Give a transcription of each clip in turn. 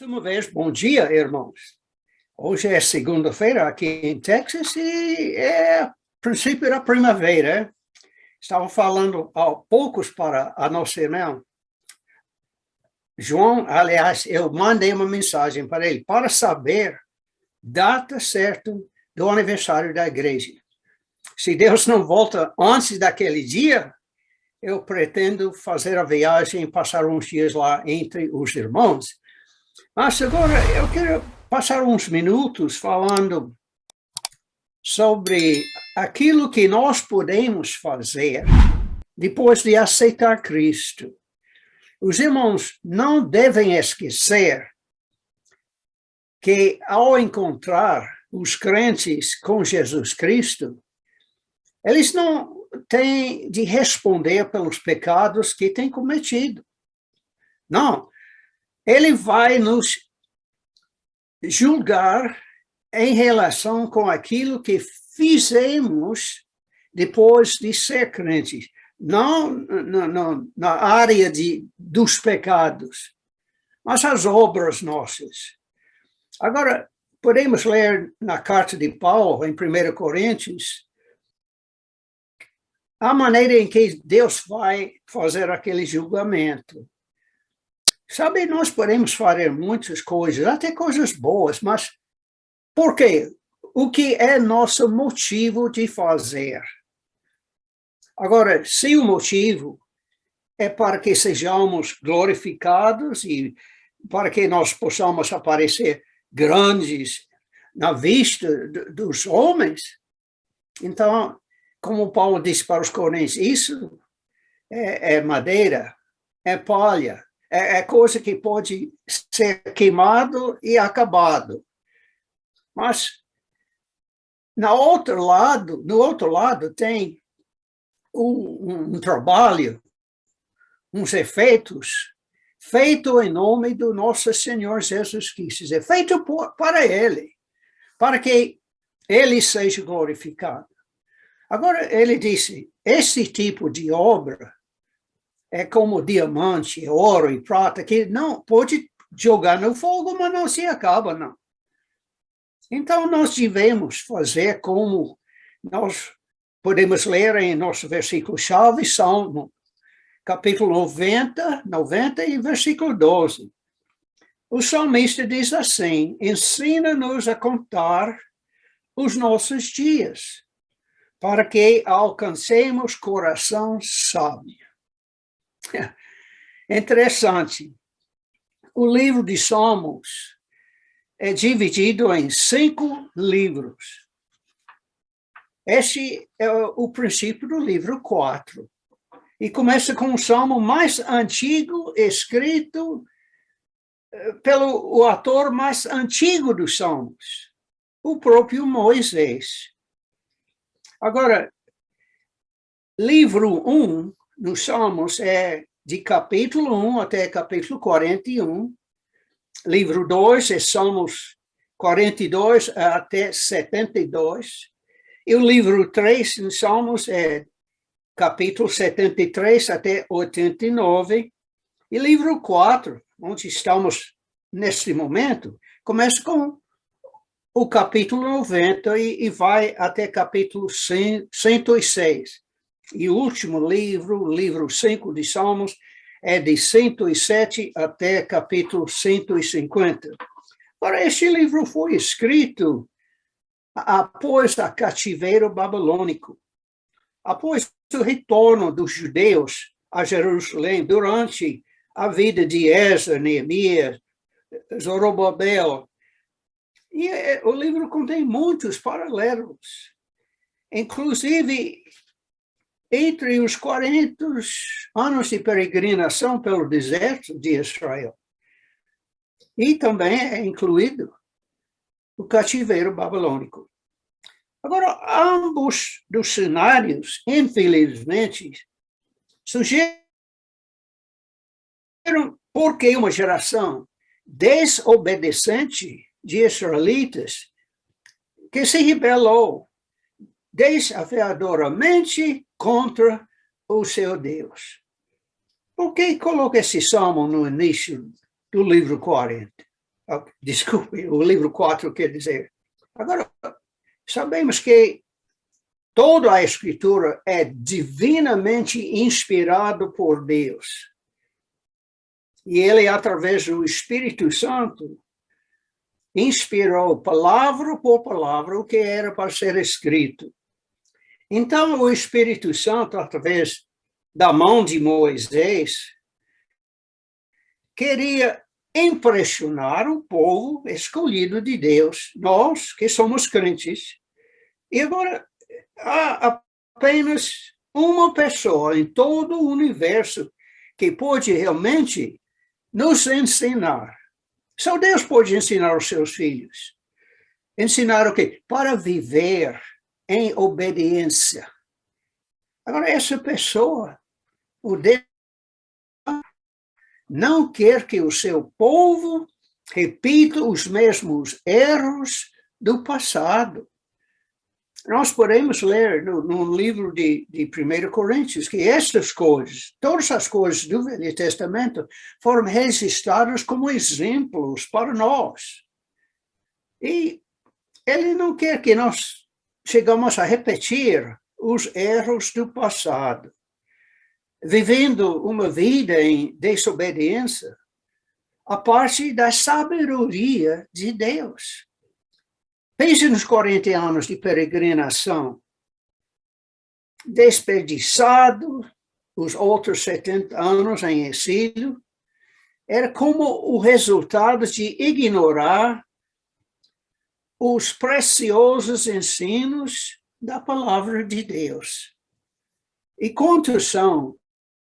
Uma vez, bom dia, irmãos. Hoje é segunda-feira aqui em Texas e é princípio da primavera. Estava falando há poucos para a nossa irmã João. Aliás, eu mandei uma mensagem para ele para saber data certa do aniversário da igreja. Se Deus não volta antes daquele dia, eu pretendo fazer a viagem e passar uns dias lá entre os irmãos. Mas agora eu quero passar uns minutos falando sobre aquilo que nós podemos fazer depois de aceitar Cristo. Os irmãos não devem esquecer que ao encontrar os crentes com Jesus Cristo, eles não têm de responder pelos pecados que têm cometido. Não. Ele vai nos julgar em relação com aquilo que fizemos depois de ser crentes, não na área dos pecados, mas as obras nossas. Agora, podemos ler na carta de Paulo, em 1 Coríntios, a maneira em que Deus vai fazer aquele julgamento. Sabe, nós podemos fazer muitas coisas, até coisas boas, mas por quê? O que é nosso motivo de fazer? Agora, se o motivo é para que sejamos glorificados e para que nós possamos aparecer grandes na vista dos homens, então, como Paulo disse para os coríntios, isso é madeira, é palha, é coisa que pode ser queimado e acabado. Mas no outro lado tem um trabalho, uns efeitos, feito em nome do nosso Senhor Jesus Cristo, é feito para Ele, para que Ele seja glorificado. Agora, ele disse, esse tipo de obra é como diamante, ouro e prata, que não pode jogar no fogo, mas não se acaba, não. Então, nós devemos fazer como nós podemos ler em nosso versículo-chave, Salmo, capítulo 90 e versículo 12. O salmista diz assim, ensina-nos a contar os nossos dias, para que alcancemos coração sábio. Interessante. O livro de Salmos é dividido em 5 livros. Esse é o princípio do livro 4. E começa com o salmo mais antigo, escrito pelo autor mais antigo dos salmos, o próprio Moisés. Agora, livro 1 nos Salmos é de capítulo 1 até capítulo 41. Livro 2 é Salmos 42 até 72. E o livro 3 nos Salmos é capítulo 73 até 89. E livro 4, onde estamos neste momento, começa com o capítulo 90 e vai até capítulo 106. E o último livro, livro 5 de Salmos, é de 107 até capítulo 150. Agora, este livro foi escrito após o cativeiro babilônico, após o retorno dos judeus a Jerusalém, durante a vida de Esdras, Neemias, Zorobabel. E o livro contém muitos paralelos. Inclusive, entre os 40 anos de peregrinação pelo deserto de Israel. E também é incluído o cativeiro babilônico. Agora, ambos dos cenários, infelizmente, sugerem porque uma geração desobedecente de israelitas que se rebelou desafiadoramente contra o seu Deus. Por que coloca esse salmo no início do livro 40? Desculpe, o livro 4 quer dizer. Agora, sabemos que toda a Escritura é divinamente inspirada por Deus. E ele, através do Espírito Santo, inspirou palavra por palavra o que era para ser escrito. Então, o Espírito Santo, através da mão de Moisés, queria impressionar o povo escolhido de Deus, nós que somos crentes. E agora, há apenas uma pessoa em todo o universo que pode realmente nos ensinar. Só Deus pode ensinar os seus filhos. Ensinar o quê? Para viver em obediência. Agora, essa pessoa, o Deus, não quer que o seu povo repita os mesmos erros do passado. Nós podemos ler no livro de 1 Coríntios que estas coisas, todas as coisas do Velho Testamento, foram registradas como exemplos para nós. E ele não quer que nós chegamos a repetir os erros do passado, vivendo uma vida em desobediência, a parte da sabedoria de Deus. Pense nos 40 anos de peregrinação, desperdiçado, os outros 70 anos em exílio, era como o resultado de ignorar os preciosos ensinos da palavra de Deus. E quantos são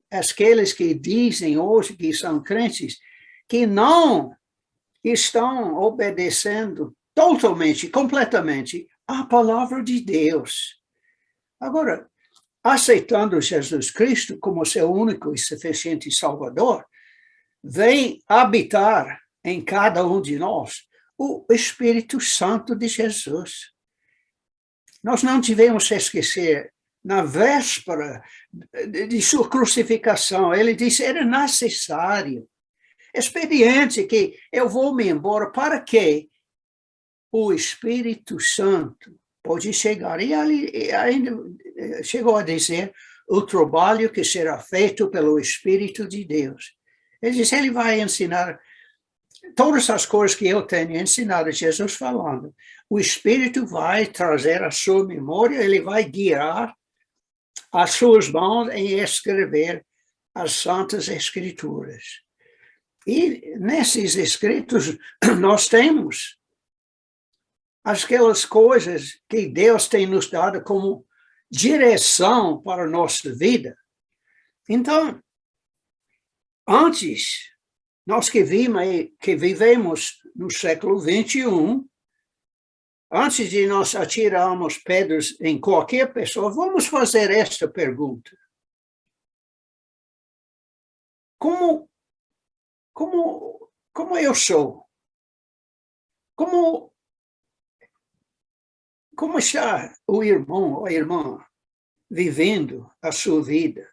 aqueles que dizem hoje que são crentes, que não estão obedecendo totalmente, completamente a palavra de Deus. Agora, aceitando Jesus Cristo como seu único e suficiente Salvador, vem habitar em cada um de nós o Espírito Santo de Jesus. Nós não devemos esquecer, na véspera de sua crucificação, ele disse, era necessário, expediente que eu vou me embora, para que o Espírito Santo pode chegar. E ele ainda chegou a dizer, o trabalho que será feito pelo Espírito de Deus. Ele disse, ele vai ensinar todas as coisas que eu tenho ensinado, Jesus falando. O Espírito vai trazer a sua memória, ele vai guiar as suas mãos em escrever as Santas Escrituras. E nesses escritos nós temos aquelas coisas que Deus tem nos dado como direção para a nossa vida. Então, antes, nós que vivemos no século XXI, antes de nós atirarmos pedras em qualquer pessoa, vamos fazer esta pergunta. Como eu sou? Como está o irmão ou a irmã vivendo a sua vida?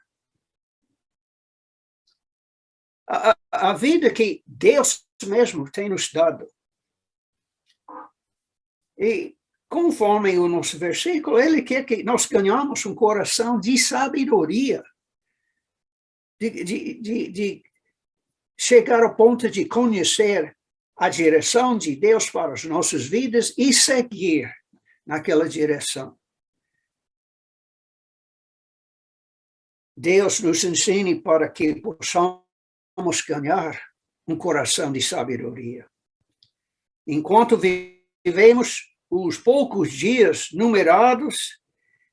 A vida que Deus mesmo tem nos dado. E conforme o nosso versículo, ele quer que nós ganhamos um coração de sabedoria, de chegar ao ponto de conhecer a direção de Deus para as nossas vidas e seguir naquela direção. Deus nos ensine para que possamos ganhar um coração de sabedoria. Enquanto vivemos os poucos dias numerados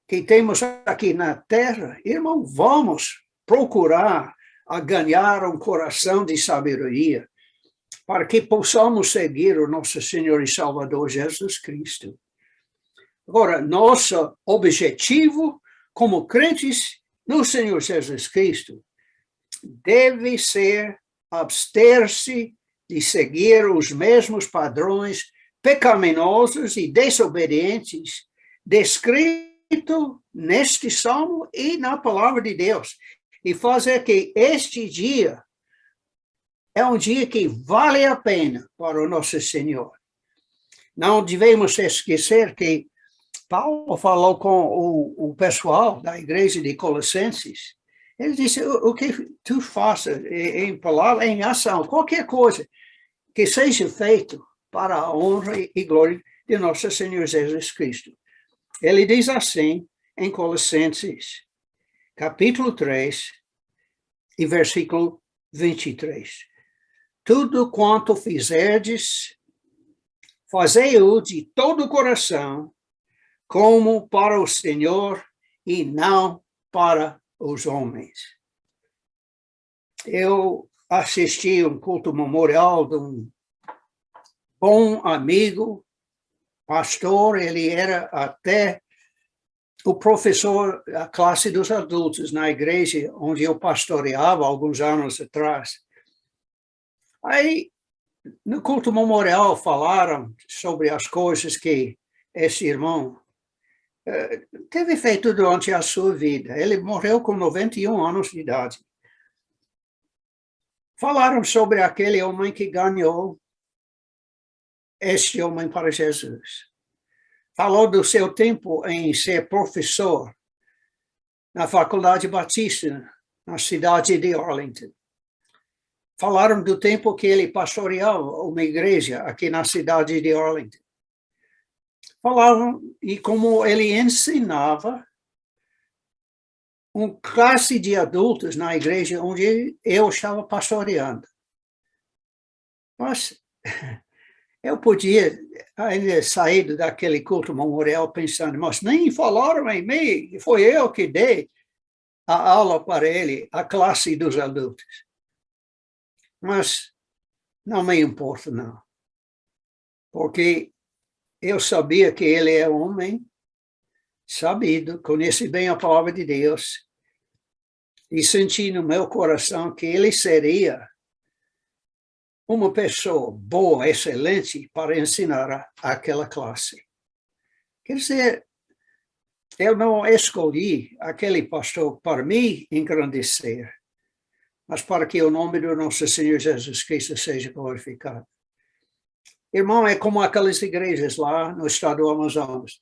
que temos aqui na terra, irmão, vamos procurar a ganhar um coração de sabedoria para que possamos seguir o nosso Senhor e Salvador Jesus Cristo. Agora, nosso objetivo como crentes no Senhor Jesus Cristo deve ser abster-se de seguir os mesmos padrões pecaminosos e desobedientes descrito neste salmo e na palavra de Deus, e fazer que este dia é um dia que vale a pena para o nosso Senhor. Não devemos esquecer que Paulo falou com o pessoal da igreja de Colossenses. Ele disse, o que tu faças em palavra, em ação, qualquer coisa que seja feito para a honra e glória de nosso Senhor Jesus Cristo. Ele diz assim em Colossenses, capítulo 3, e versículo 23. Tudo quanto fizerdes, fazei-o de todo o coração, como para o Senhor e não para os homens. Eu assisti um culto memorial de um bom amigo, pastor, ele era até o professor da classe dos adultos na igreja onde eu pastoreava alguns anos atrás. Aí, no culto memorial, falaram sobre as coisas que esse irmão teve feito durante a sua vida. Ele morreu com 91 anos de idade. Falaram sobre aquele homem que ganhou este homem para Jesus. Falou do seu tempo em ser professor na Faculdade Batista, na cidade de Arlington. Falaram do tempo que ele pastoreava uma igreja aqui na cidade de Arlington. Falaram e como ele ensinava uma classe de adultos na igreja onde eu estava pastoreando. Mas eu podia ainda sair daquele culto memorial pensando, mas nem falaram em mim, foi eu que dei a aula para ele, a classe dos adultos. Mas não me importa, não. Porque eu sabia que ele é um homem sabido, conhece bem a palavra de Deus, e senti no meu coração que ele seria uma pessoa boa, excelente, para ensinar aquela classe. Quer dizer, eu não escolhi aquele pastor para me engrandecer, mas para que o nome do nosso Senhor Jesus Cristo seja glorificado. Irmão, é como aquelas igrejas lá no estado do Amazonas.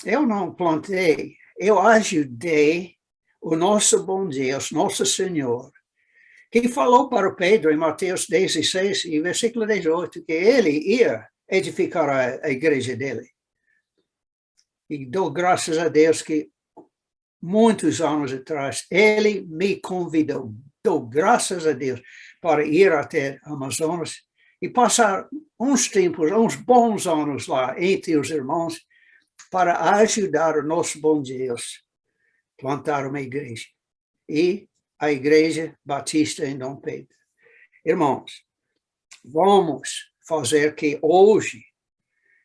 Eu não plantei, eu ajudei o nosso bom Deus, nosso Senhor, que falou para Pedro em Mateus 16, e versículo 18, que ele ia edificar a igreja dele. E dou graças a Deus que muitos anos atrás ele me convidou, dou graças a Deus, para ir até Amazonas e passar uns tempos, uns bons anos lá entre os irmãos, para ajudar o nosso bom Deus a plantar uma igreja. E a Igreja Batista em Dom Pedro. Irmãos, vamos fazer que hoje,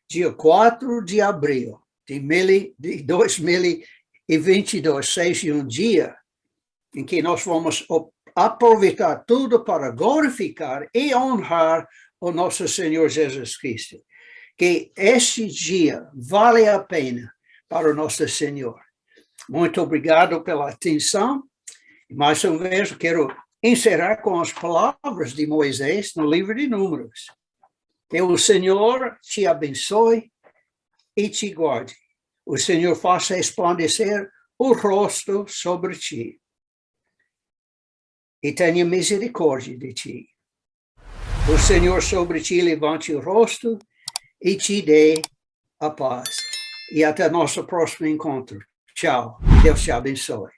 dia 4 de abril de 2022, seja um dia em que nós vamos aproveitar tudo para glorificar e honrar o nosso Senhor Jesus Cristo. Que este dia vale a pena para o nosso Senhor. Muito obrigado pela atenção. Mais uma vez, eu quero encerrar com as palavras de Moisés no livro de Números. Que o Senhor te abençoe e te guarde. O Senhor faça resplandecer o rosto sobre ti e tenha misericórdia de ti. O Senhor sobre ti levante o rosto e te dê a paz. E até nosso próximo encontro. Tchau. Deus te abençoe.